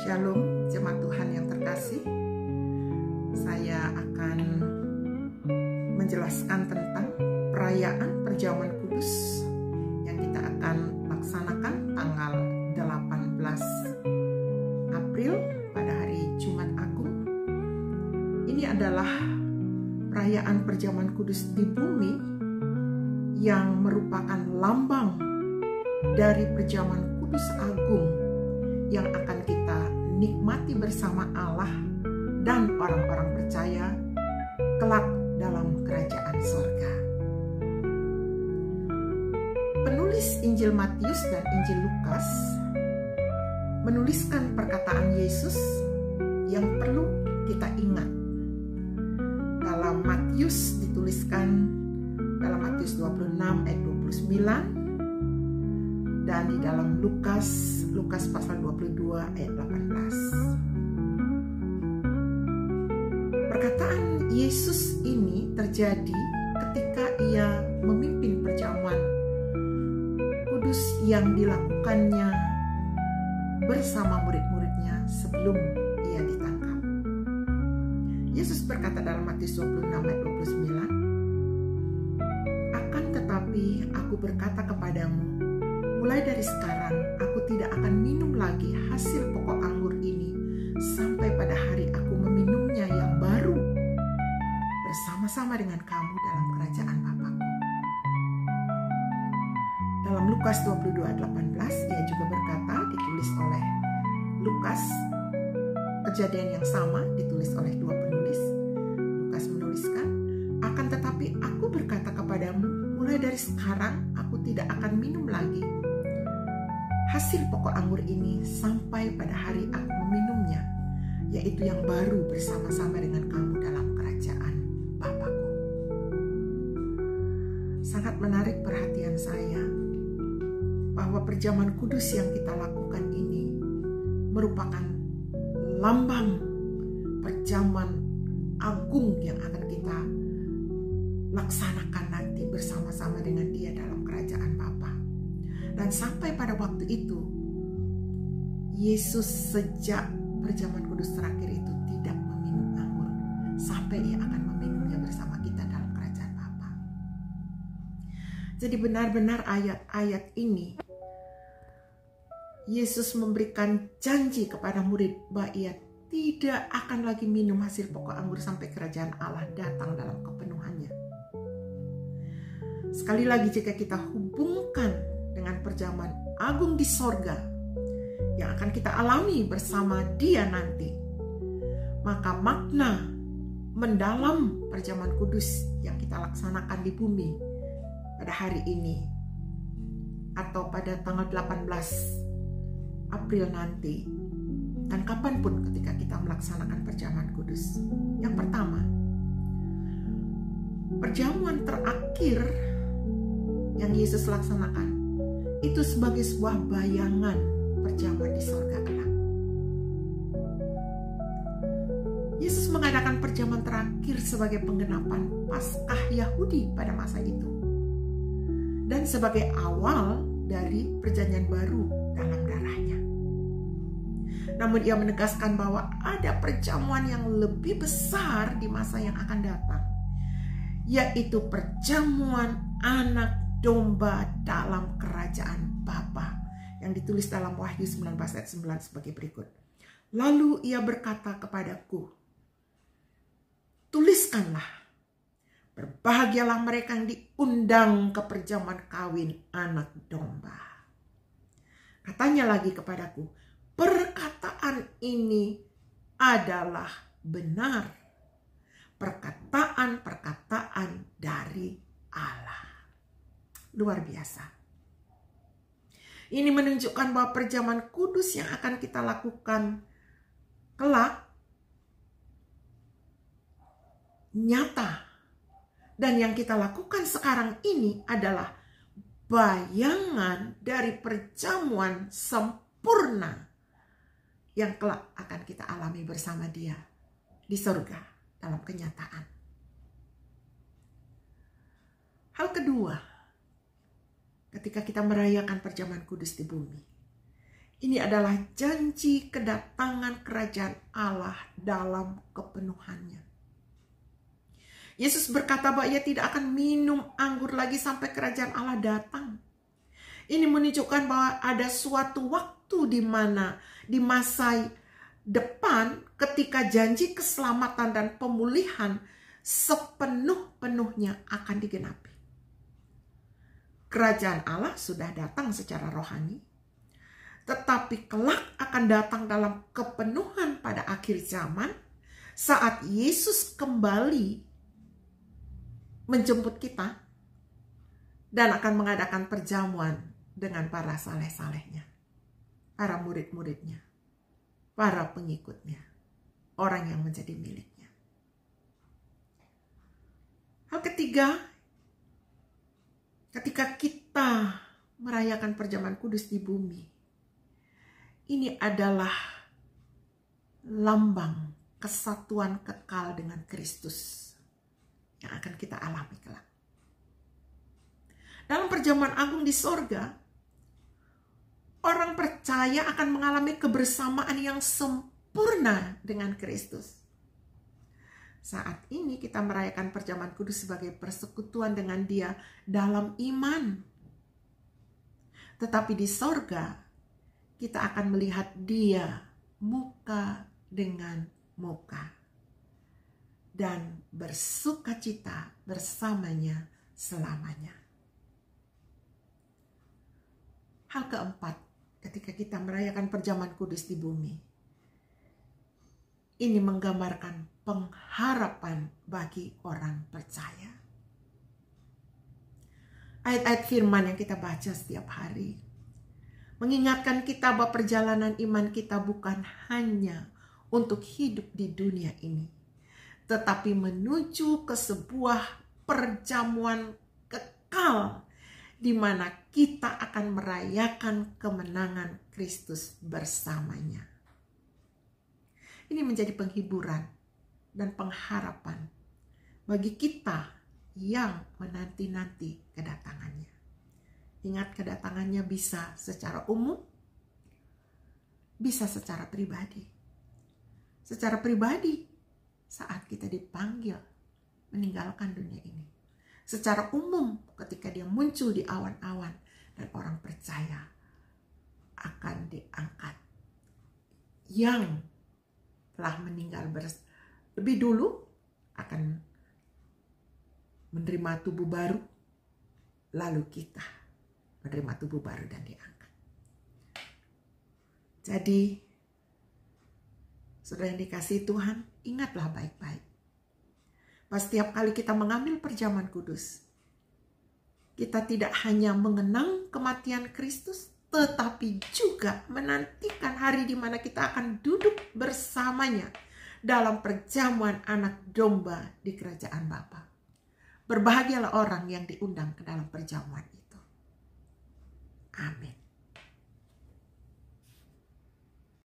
Shalom, jemaat Tuhan yang terkasih. Saya akan menjelaskan tentang perayaan perjamuan kudus yang kita akan laksanakan tanggal 18 April pada hari Jumat Agung. Ini adalah perayaan perjamuan kudus di bumi yang merupakan lambang dari perjamuan kudus agung yang akan kita nikmati bersama Allah dan orang-orang percaya kelak dalam kerajaan surga. Penulis Injil Matius dan Injil Lukas menuliskan perkataan Yesus yang perlu kita ingat. Dalam Matius dituliskan dalam Matius 26 ayat 29, dan di dalam Lukas pasal 22 ayat 18. Perkataan Yesus ini terjadi ketika ia memimpin perjamuan kudus yang dilakukannya bersama murid-muridnya sebelum ia ditangkap. Yesus berkata dalam Matius 26 ayat 29, "Akan tetapi aku berkata kepadamu, mulai dari sekarang aku tidak akan minum lagi hasil pokok anggur ini sampai pada hari aku meminumnya yang baru bersama-sama dengan kamu dalam kerajaan Bapa-Ku." Dalam Lukas 22 ayat 18 ia juga berkata, ditulis oleh Lukas, kejadian yang sama ditulis oleh dua penulis. Lukas menuliskan, "Akan tetapi aku berkata kepadamu, mulai dari sekarang aku tidak akan minum lagi hasil pokok anggur ini sampai pada hari aku meminumnya, yaitu yang baru bersama-sama dengan kamu dalam kerajaan Bapa-Ku." Sangat menarik perhatian saya bahwa perjamuan kudus yang kita lakukan ini merupakan lambang perjamuan agung yang akan kita laksanakan nanti bersama-sama dengan Dia dalam kerajaan Bapa. Dan sampai pada waktu itu, Yesus sejak perjamuan kudus terakhir itu tidak meminum anggur sampai ia akan meminumnya bersama kita dalam kerajaan Bapa. Jadi benar-benar ayat-ayat ini Yesus memberikan janji kepada murid bahwa ia tidak akan lagi minum hasil pokok anggur sampai kerajaan Allah datang dalam kepenuhannya. Sekali lagi, jika kita hubungkan dengan perjamuan agung di sorga yang akan kita alami bersama Dia nanti, maka makna mendalam perjamuan kudus yang kita laksanakan di bumi pada hari ini atau pada tanggal 18 April nanti dan kapanpun ketika kita melaksanakan perjamuan kudus. Yang pertama, perjamuan terakhir yang Yesus laksanakan itu sebagai sebuah bayangan perjamuan di surga kelak. Yesus mengadakan perjamuan terakhir sebagai penggenapan Paskah Yahudi pada masa itu dan sebagai awal dari perjanjian baru dalam darahnya. Namun ia menegaskan bahwa ada perjamuan yang lebih besar di masa yang akan datang, yaitu perjamuan anak domba dalam kerajaan Bapa, yang ditulis dalam Wahyu 19 ayat 9 sebagai berikut. "Lalu ia berkata kepadaku, tuliskanlah, berbahagialah mereka yang diundang ke perjamuan kawin anak domba." Katanya lagi kepadaku, "Perkataan ini adalah benar, perkataan-perkataan dari Allah." Luar biasa. Ini menunjukkan bahwa perjamuan kudus yang akan kita lakukan kelak nyata. Dan yang kita lakukan sekarang ini adalah bayangan dari perjamuan sempurna yang kelak akan kita alami bersama Dia di surga dalam kenyataan. Hal kedua, ketika kita merayakan perjamuan kudus di bumi, Ini adalah janji kedatangan kerajaan Allah dalam kepenuhannya. Yesus berkata bahwa ia tidak akan minum anggur lagi sampai kerajaan Allah datang. Ini menunjukkan bahwa ada suatu waktu di mana di masa depan ketika janji keselamatan dan pemulihan sepenuh-penuhnya akan digenapi. Kerajaan Allah sudah datang secara rohani, tetapi kelak akan datang dalam kepenuhan pada akhir zaman saat Yesus kembali menjemput kita dan akan mengadakan perjamuan dengan para saleh-salehnya, para murid-muridnya, para pengikutnya, orang yang menjadi miliknya. Hal ketiga, ketika kita merayakan perjamuan kudus di bumi, ini adalah lambang kesatuan kekal dengan Kristus yang akan kita alami kelak. Dalam perjamuan agung di sorga, orang percaya akan mengalami kebersamaan yang sempurna dengan Kristus. Saat ini kita merayakan perjamuan kudus sebagai persekutuan dengan Dia dalam iman. Tetapi di sorga, kita akan melihat Dia muka dengan muka dan bersukacita bersamanya selamanya. Hal keempat, ketika kita merayakan perjamuan kudus di bumi, ini menggambarkan pengharapan bagi orang percaya. Ayat-ayat firman yang kita baca setiap hari mengingatkan kita bahwa perjalanan iman kita bukan hanya untuk hidup di dunia ini, tetapi menuju ke sebuah perjamuan kekal di mana kita akan merayakan kemenangan Kristus bersamanya. Ini menjadi penghiburan dan pengharapan bagi kita yang menanti-nanti kedatangannya. Ingat, kedatangannya bisa secara umum, bisa secara pribadi. Secara pribadi, saat kita dipanggil meninggalkan dunia ini. Secara umum, ketika Dia muncul di awan-awan dan orang percaya akan diangkat. Yang telah meninggal lebih dulu akan menerima tubuh baru, lalu kita menerima tubuh baru dan diangkat. Jadi, saudara yang dikasihi Tuhan, ingatlah baik-baik. Bahwa setiap kali kita mengambil perjamuan kudus, kita tidak hanya mengenang kematian Kristus, tetapi juga menantikan hari di mana kita akan duduk bersamanya dalam perjamuan anak domba di kerajaan Bapa. Berbahagialah orang yang diundang ke dalam perjamuan itu. Amin.